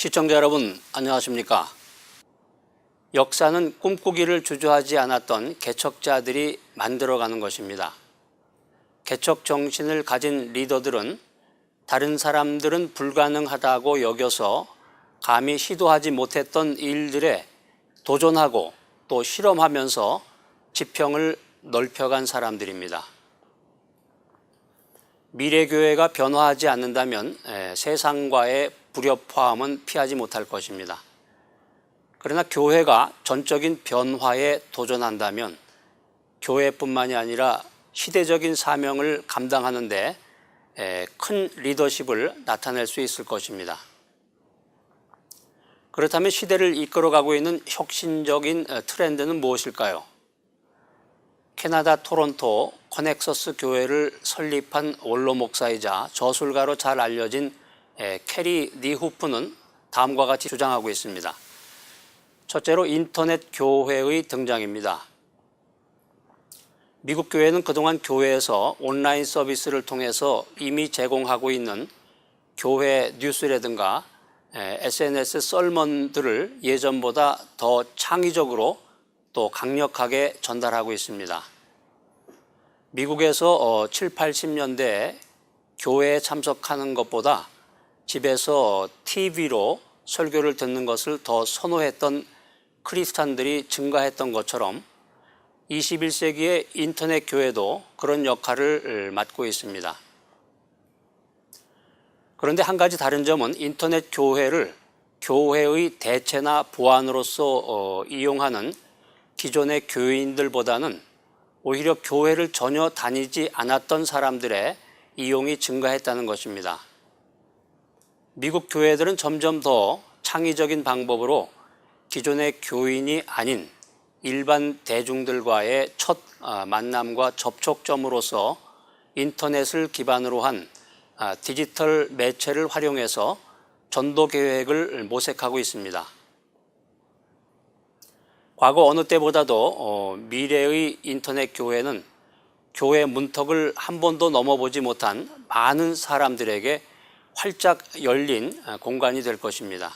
시청자 여러분 안녕하십니까? 역사는 꿈꾸기를 주저하지 않았던 개척자들이 만들어가는 것입니다. 개척 정신을 가진 리더들은 다른 사람들은 불가능하다고 여겨서 감히 시도하지 못했던 일들에 도전하고 또 실험하면서 지평을 넓혀간 사람들입니다. 미래교회가 변화하지 않는다면 세상과의 불협화음은 피하지 못할 것입니다. 그러나 교회가 전적인 변화에 도전한다면 교회뿐만이 아니라 시대적인 사명을 감당하는 데 큰 리더십을 나타낼 수 있을 것입니다. 그렇다면 시대를 이끌어가고 있는 혁신적인 트렌드는 무엇일까요? 캐나다 토론토 커넥서스 교회를 설립한 원로 목사이자 저술가로 잘 알려진 캐리 니후프는 다음과 같이 주장하고 있습니다. 첫째로 인터넷 교회의 등장입니다. 미국 교회는 그동안 교회에서 온라인 서비스를 통해서 이미 제공하고 있는 교회 뉴스라든가 SNS 썰먼들을 예전보다 더 창의적으로 또 강력하게 전달하고 있습니다. 미국에서 7, 80년대에 교회에 참석하는 것보다 집에서 TV로 설교를 듣는 것을 더 선호했던 크리스찬들이 증가했던 것처럼 21세기의 인터넷 교회도 그런 역할을 맡고 있습니다. 그런데 한 가지 다른 점은 인터넷 교회를 교회의 대체나 보완으로서 이용하는 기존의 교인들보다는 오히려 교회를 전혀 다니지 않았던 사람들의 이용이 증가했다는 것입니다. 미국 교회들은 점점 더 창의적인 방법으로 기존의 교인이 아닌 일반 대중들과의 첫 만남과 접촉점으로서 인터넷을 기반으로 한 디지털 매체를 활용해서 전도 계획을 모색하고 있습니다. 과거 어느 때보다도 미래의 인터넷 교회는 교회 문턱을 한 번도 넘어보지 못한 많은 사람들에게 활짝 열린 공간이 될 것입니다.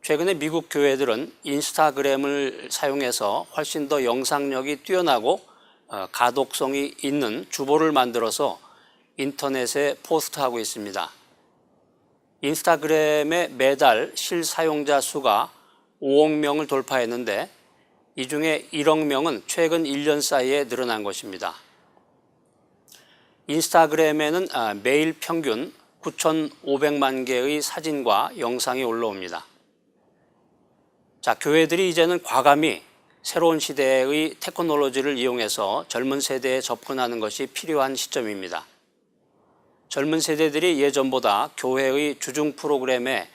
최근에 미국 교회들은 인스타그램을 사용해서 훨씬 더 영상력이 뛰어나고 가독성이 있는 주보를 만들어서 인터넷에 포스트하고 있습니다. 인스타그램의 매달 실사용자 수가 5억 명을 돌파했는데 이 중에 1억 명은 최근 1년 사이에 늘어난 것입니다. 인스타그램에는 매일 평균 9,500만 개의 사진과 영상이 올라옵니다. 자, 교회들이 이제는 과감히 새로운 시대의 테크놀로지를 이용해서 젊은 세대에 접근하는 것이 필요한 시점입니다. 젊은 세대들이 예전보다 교회의 주중 프로그램에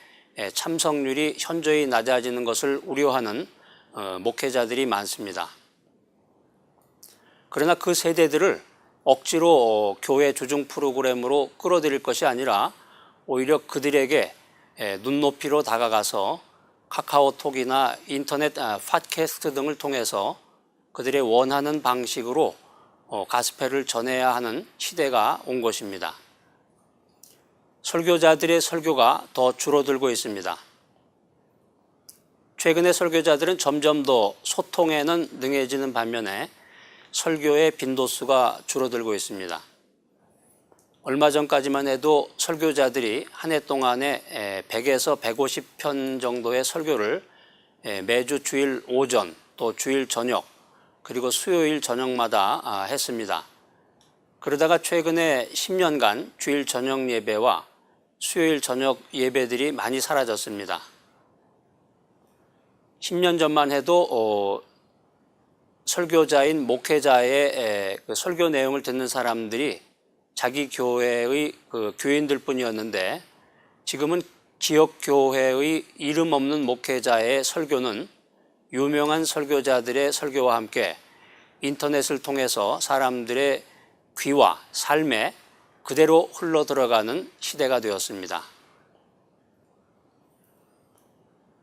참석률이 현저히 낮아지는 것을 우려하는 목회자들이 많습니다. 그러나 그 세대들을 억지로 교회 주중 프로그램으로 끌어들일 것이 아니라 오히려 그들에게 눈높이로 다가가서 카카오톡이나 인터넷 팟캐스트 등을 통해서 그들의 원하는 방식으로 가스펠을 전해야 하는 시대가 온 것입니다. 설교자들의 설교가 더 줄어들고 있습니다. 최근에 설교자들은 점점 더 소통에는 능해지는 반면에 설교의 빈도수가 줄어들고 있습니다. 얼마 전까지만 해도 설교자들이 한 해 동안에 100에서 150편 정도의 설교를 매주 주일 오전 또 주일 저녁 그리고 수요일 저녁마다 했습니다. 그러다가 최근에 10년간 주일 저녁 예배와 수요일 저녁 예배들이 많이 사라졌습니다. 10년 전만 해도 설교자인 목회자의 설교 내용을 듣는 사람들이 자기 교회의 교인들 뿐이었는데 지금은 지역 교회의 이름 없는 목회자의 설교는 유명한 설교자들의 설교와 함께 인터넷을 통해서 사람들의 귀와 삶에 그대로 흘러들어가는 시대가 되었습니다.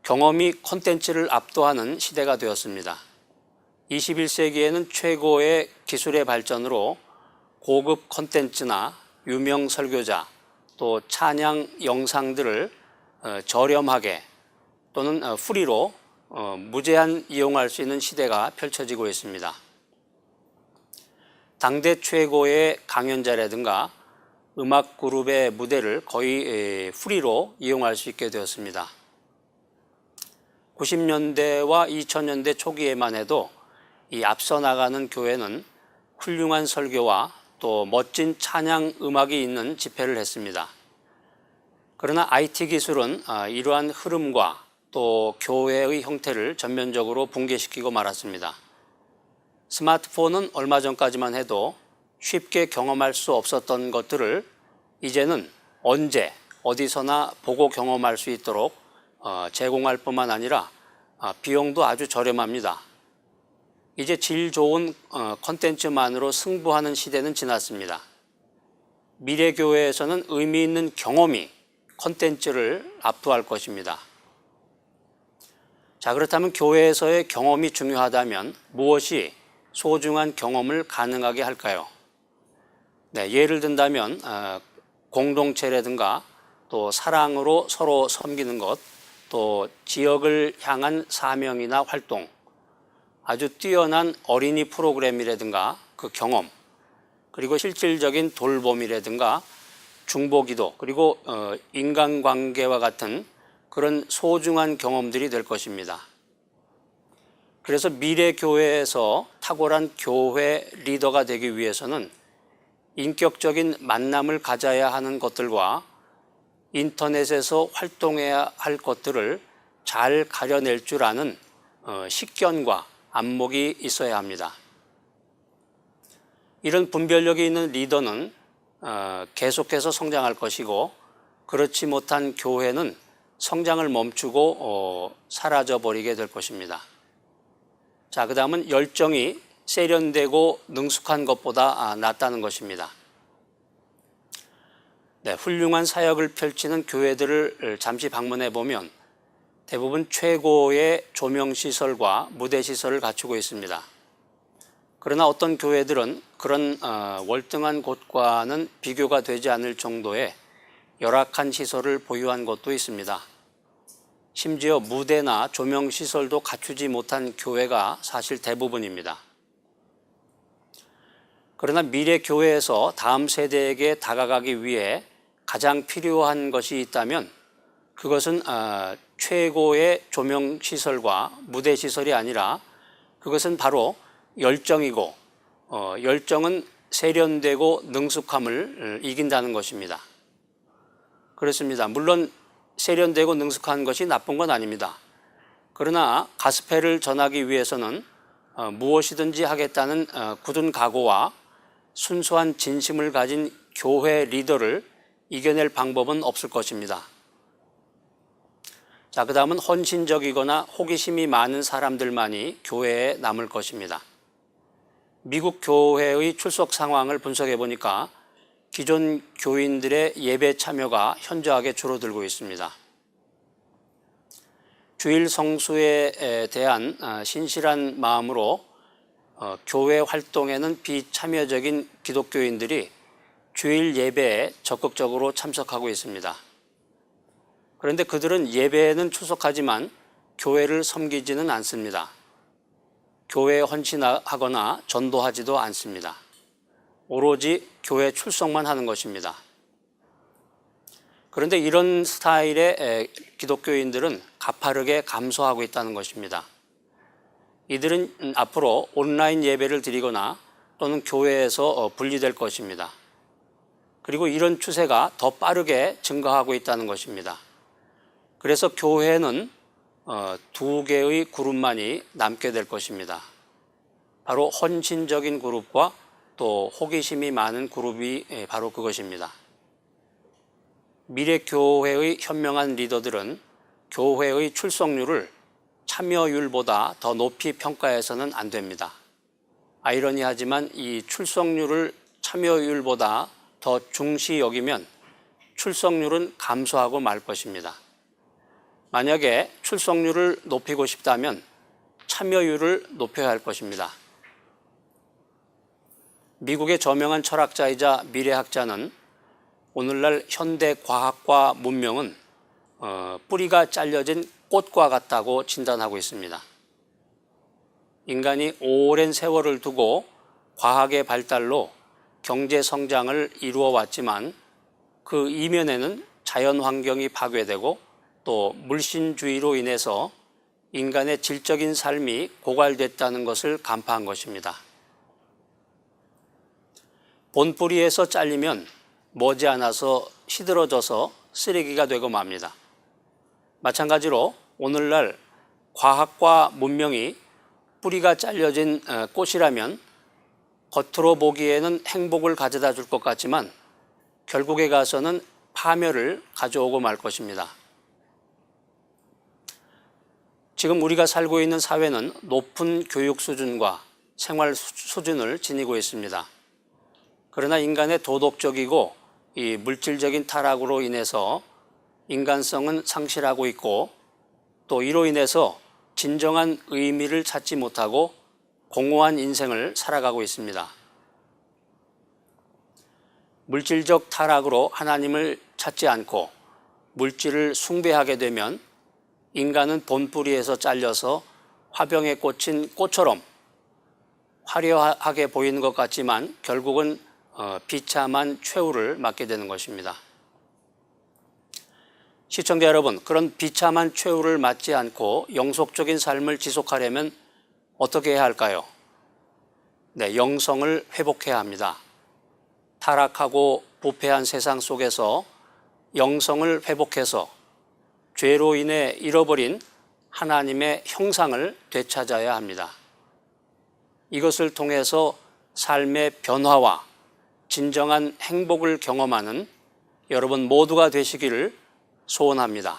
경험이 콘텐츠를 압도하는 시대가 되었습니다. 21세기에는 최고의 기술의 발전으로 고급 콘텐츠나 유명 설교자 또 찬양 영상들을 저렴하게 또는 프리로 무제한 이용할 수 있는 시대가 펼쳐지고 있습니다. 당대 최고의 강연자라든가 음악 그룹의 무대를 거의 프리로 이용할 수 있게 되었습니다. 90년대와 2000년대 초기에만 해도 이 앞서 나가는 교회는 훌륭한 설교와 또 멋진 찬양 음악이 있는 집회를 했습니다. 그러나 IT 기술은 이러한 흐름과 또 교회의 형태를 전면적으로 붕괴시키고 말았습니다. 스마트폰은 얼마 전까지만 해도 쉽게 경험할 수 없었던 것들을 이제는 언제 어디서나 보고 경험할 수 있도록 제공할 뿐만 아니라 비용도 아주 저렴합니다. 이제 질 좋은 콘텐츠만으로 승부하는 시대는 지났습니다. 미래 교회에서는 의미 있는 경험이 콘텐츠를 압도할 것입니다. 자, 그렇다면 교회에서의 경험이 중요하다면 무엇이 소중한 경험을 가능하게 할까요? 네, 예를 든다면 공동체라든가 또 사랑으로 서로 섬기는 것, 또 지역을 향한 사명이나 활동, 아주 뛰어난 어린이 프로그램이라든가 그 경험, 그리고 실질적인 돌봄이라든가 중보기도, 그리고 인간관계와 같은 그런 소중한 경험들이 될 것입니다. 그래서 미래 교회에서 탁월한 교회 리더가 되기 위해서는 인격적인 만남을 가져야 하는 것들과 인터넷에서 활동해야 할 것들을 잘 가려낼 줄 아는 식견과 안목이 있어야 합니다. 이런 분별력이 있는 리더는 계속해서 성장할 것이고, 그렇지 못한 교회는 성장을 멈추고 사라져버리게 될 것입니다. 자, 그 다음은 열정이 세련되고 능숙한 것보다 낫다는 것입니다. 네, 훌륭한 사역을 펼치는 교회들을 잠시 방문해 보면 대부분 최고의 조명시설과 무대시설을 갖추고 있습니다. 그러나 어떤 교회들은 그런 월등한 곳과는 비교가 되지 않을 정도의 열악한 시설을 보유한 곳도 있습니다. 심지어 무대나 조명시설도 갖추지 못한 교회가 사실 대부분입니다. 그러나 미래 교회에서 다음 세대에게 다가가기 위해 가장 필요한 것이 있다면 그것은 최고의 조명시설과 무대시설이 아니라 그것은 바로 열정이고, 열정은 세련되고 능숙함을 이긴다는 것입니다. 그렇습니다. 물론 세련되고 능숙한 것이 나쁜 건 아닙니다. 그러나 가스펠을 전하기 위해서는 무엇이든지 하겠다는 굳은 각오와 순수한 진심을 가진 교회 리더를 이겨낼 방법은 없을 것입니다. 자, 그 다음은 헌신적이거나 호기심이 많은 사람들만이 교회에 남을 것입니다. 미국 교회의 출석 상황을 분석해 보니까 기존 교인들의 예배 참여가 현저하게 줄어들고 있습니다. 주일 성수에 대한 신실한 마음으로 교회 활동에는 비참여적인 기독교인들이 주일 예배에 적극적으로 참석하고 있습니다. 그런데 그들은 예배에는 출석하지만 교회를 섬기지는 않습니다. 교회에 헌신하거나 전도하지도 않습니다. 오로지 교회 출석만 하는 것입니다. 그런데 이런 스타일의 기독교인들은 가파르게 감소하고 있다는 것입니다. 이들은 앞으로 온라인 예배를 드리거나 또는 교회에서 분리될 것입니다. 그리고 이런 추세가 더 빠르게 증가하고 있다는 것입니다. 그래서 교회는 두 개의 그룹만이 남게 될 것입니다. 바로 헌신적인 그룹과 또 호기심이 많은 그룹이 바로 그것입니다. 미래 교회의 현명한 리더들은 교회의 출석률을 참여율보다 더 높이 평가해서는 안 됩니다. 아이러니하지만 이 출석률을 참여율보다 더 중시 여기면 출석률은 감소하고 말 것입니다. 만약에 출석률을 높이고 싶다면 참여율을 높여야 할 것입니다. 미국의 저명한 철학자이자 미래학자는 오늘날 현대 과학과 문명은 뿌리가 잘려진 꽃과 같다고 진단하고 있습니다. 인간이 오랜 세월을 두고 과학의 발달로 경제 성장을 이루어 왔지만 그 이면에는 자연 환경이 파괴되고 또 물신주의로 인해서 인간의 질적인 삶이 고갈됐다는 것을 간파한 것입니다. 본뿌리에서 잘리면 머지않아서 시들어져서 쓰레기가 되고 맙니다. 마찬가지로 오늘날 과학과 문명이 뿌리가 잘려진 꽃이라면 겉으로 보기에는 행복을 가져다 줄 것 같지만 결국에 가서는 파멸을 가져오고 말 것입니다. 지금 우리가 살고 있는 사회는 높은 교육 수준과 생활 수준을 지니고 있습니다. 그러나 인간의 도덕적이고 이 물질적인 타락으로 인해서 인간성은 상실하고 있고 또 이로 인해서 진정한 의미를 찾지 못하고 공허한 인생을 살아가고 있습니다. 물질적 타락으로 하나님을 찾지 않고 물질을 숭배하게 되면 인간은 본뿌리에서 잘려서 화병에 꽂힌 꽃처럼 화려하게 보이는 것 같지만 결국은 비참한 최후를 맞게 되는 것입니다. 시청자 여러분, 그런 비참한 최후를 맞지 않고 영속적인 삶을 지속하려면 어떻게 해야 할까요? 네, 영성을 회복해야 합니다. 타락하고 부패한 세상 속에서 영성을 회복해서 죄로 인해 잃어버린 하나님의 형상을 되찾아야 합니다. 이것을 통해서 삶의 변화와 진정한 행복을 경험하는 여러분 모두가 되시기를 소원합니다.